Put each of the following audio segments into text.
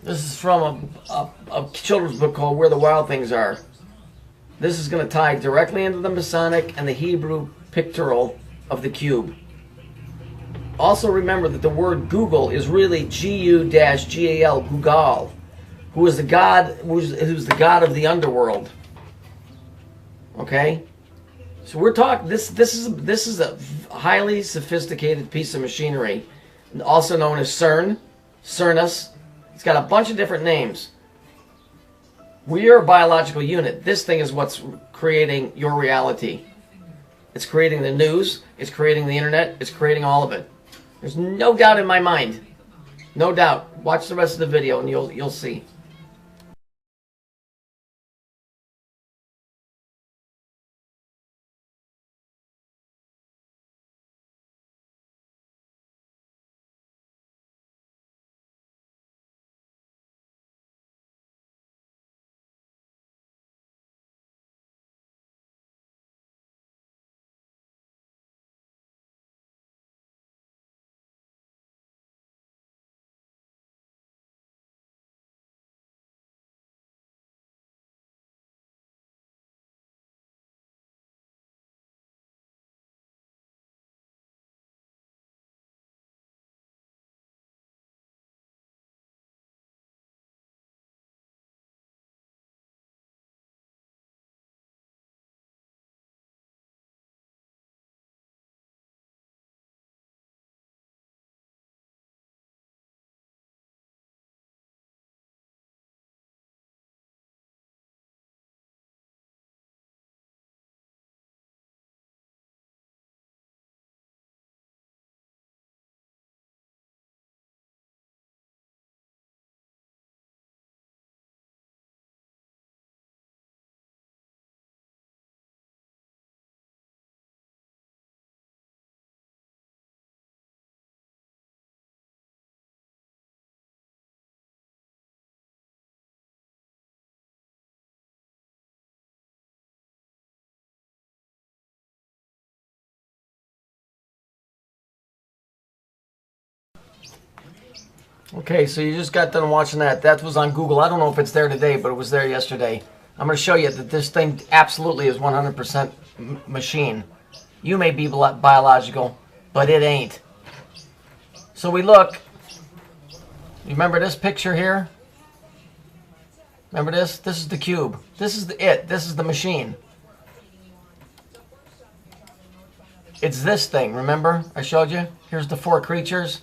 This is from a children's book called Where the Wild Things Are. This is going to tie directly into the Masonic and the Hebrew pictorial of the cube. Also remember that the word Google is really G-U-G-A-L, Gugal, who is the god, who's the god of the underworld. Okay, so we're talking. This is a highly sophisticated piece of machinery, also known as CERN, CERNUS. It's got a bunch of different names. We are a biological unit. This thing is what's creating your reality. It's creating the news. It's creating the internet. It's creating all of it. There's no doubt in my mind. No doubt. Watch the rest of the video and you'll see. Okay, so you just got done watching that. That was on Google. I don't know if it's there today, but it was there yesterday. I'm going to show you that this thing absolutely is 100% machine. You may be biological, but it ain't. So we look. You remember this picture here? Remember this? This is the cube. This is it. This is the machine. It's this thing, remember? I showed you? Here's the four creatures.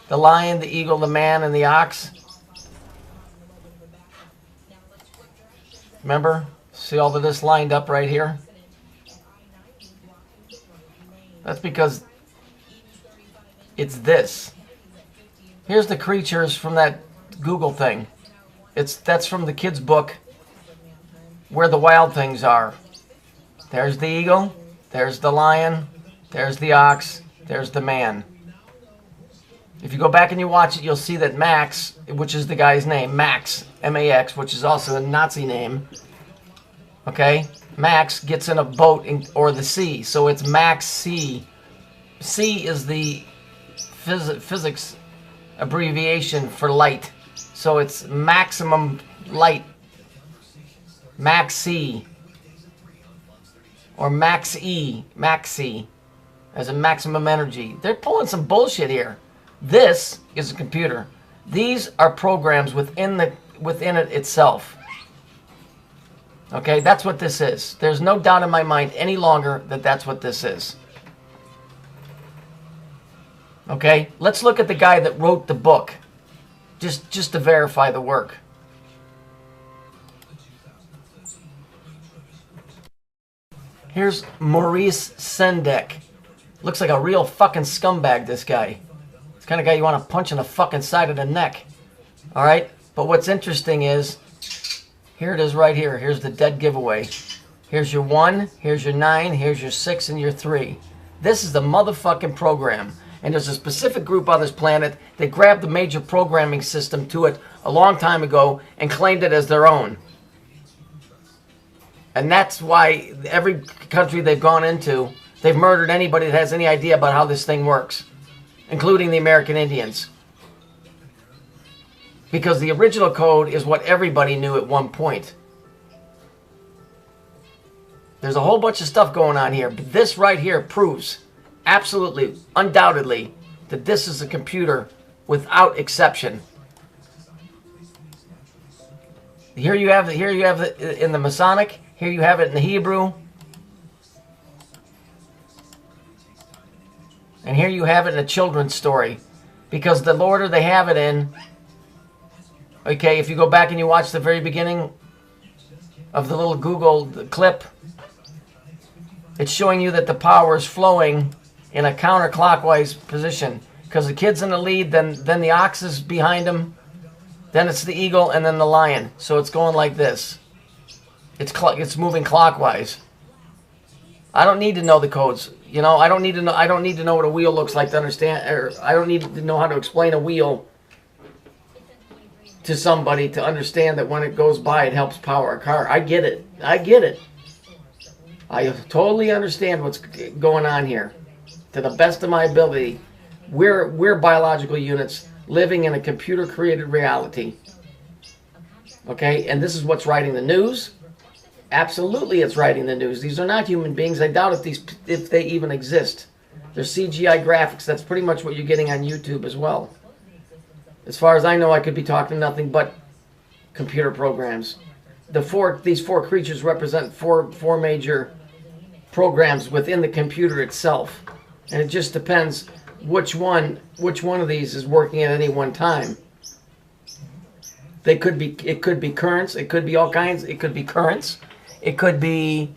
The lion, the eagle, the man, and the ox. Remember? See all of this lined up right here? That's because it's this. Here's the creatures from that Google thing. That's from the kids' book, Where the Wild Things Are. There's the eagle, there's the lion, there's the ox, there's the man. If you go back and you watch it, you'll see that Max, which is the guy's name, Max, M-A-X, which is also a Nazi name, okay? Max gets in a boat or the sea, so it's Max C. C is the physics abbreviation for light, so it's maximum light, Max C, or Max E, Max C, as a maximum energy. They're pulling some bullshit here. This is a computer. These are programs within it itself. Okay, that's what this is. There's no doubt in my mind any longer that that's what this is. Okay, let's look at the guy that wrote the book, just to verify the work. Here's Maurice Sendak. Looks like a real fucking scumbag, this guy. It's the kind of guy you want to punch in the fucking side of the neck. Alright? But what's interesting is, here it is right here. Here's the dead giveaway. Here's your 1, here's your 9, here's your 6, and your 3. This is the motherfucking program. And there's a specific group on this planet that grabbed the major programming system to it a long time ago and claimed it as their own. And that's why every country they've gone into, they've murdered anybody that has any idea about how this thing works, including the American Indians. Because the original code is what everybody knew at one point. There's a whole bunch of stuff going on here, but this right here proves absolutely, undoubtedly, that this is a computer without exception. Here you have it in the Masonic. Here you have it in the Hebrew. And here you have it in a children's story. Because the order they have it in, okay, if you go back and you watch the very beginning of the little Google clip, it's showing you that the power is flowing in a counterclockwise position. Because the kid's in the lead, then the ox is behind him, then it's the eagle, and then the lion. So it's going like this. It's moving clockwise. I don't need to know the codes. You know, I don't need to know what a wheel looks like to understand, or I don't need to know how to explain a wheel to somebody to understand that when it goes by, it helps power a car. I get it. I get it. I totally understand what's going on here. To the best of my ability, we're biological units living in a computer-created reality. Okay, and this is what's writing the news. Absolutely, it's writing the news. These are not human beings. I doubt if they even exist. They're CGI graphics. That's pretty much what you're getting on YouTube as well. As far as I know, I could be talking nothing but computer programs. These four creatures represent four major programs within the computer itself, and it just depends which one of these is working at any one time. It could be currents. It could be all kinds. It could be currents. It could be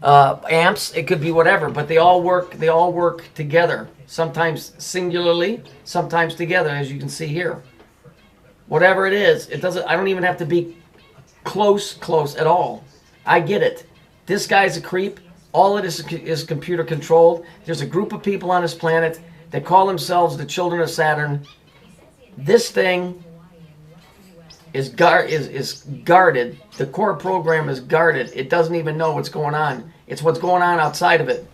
amps. It could be whatever. But they all work together. Sometimes singularly, sometimes together, as you can see here. Whatever it is, it doesn't. I don't even have to be close at all. I get it. This guy's a creep. All it is computer controlled. There's a group of people on this planet that call themselves the children of Saturn. This thing is guarded. The core program is guarded. It doesn't even know what's going on. It's what's going on outside of it.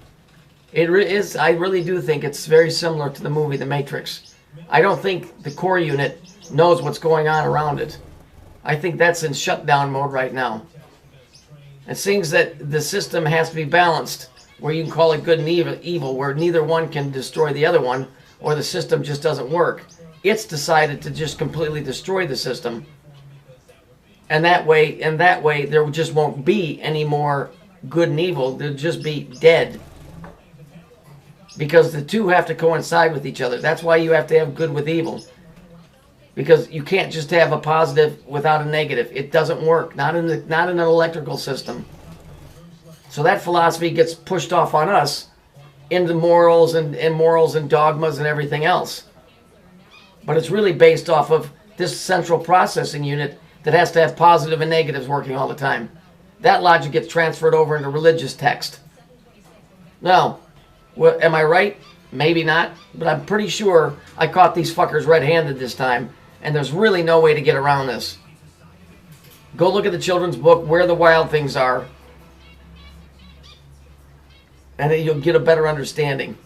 I really do think it's very similar to the movie The Matrix. I don't think the core unit knows what's going on around it. I think that's in shutdown mode right now. It seems that the system has to be balanced, where you can call it good and evil, where neither one can destroy the other one, or the system just doesn't work. It's decided to just completely destroy the system. And that way there just won't be any more good and evil. They'll just be dead. Because the two have to coincide with each other. That's why you have to have good with evil. Because you can't just have a positive without a negative. It doesn't work. Not in an electrical system. So that philosophy gets pushed off on us into morals and dogmas and everything else. But it's really based off of this central processing unit that has to have positive and negatives working all the time. That logic gets transferred over into religious text. Now, am I right? Maybe not, but I'm pretty sure I caught these fuckers red-handed this time, and there's really no way to get around this. Go look at the children's book, Where the Wild Things Are, and then you'll get a better understanding.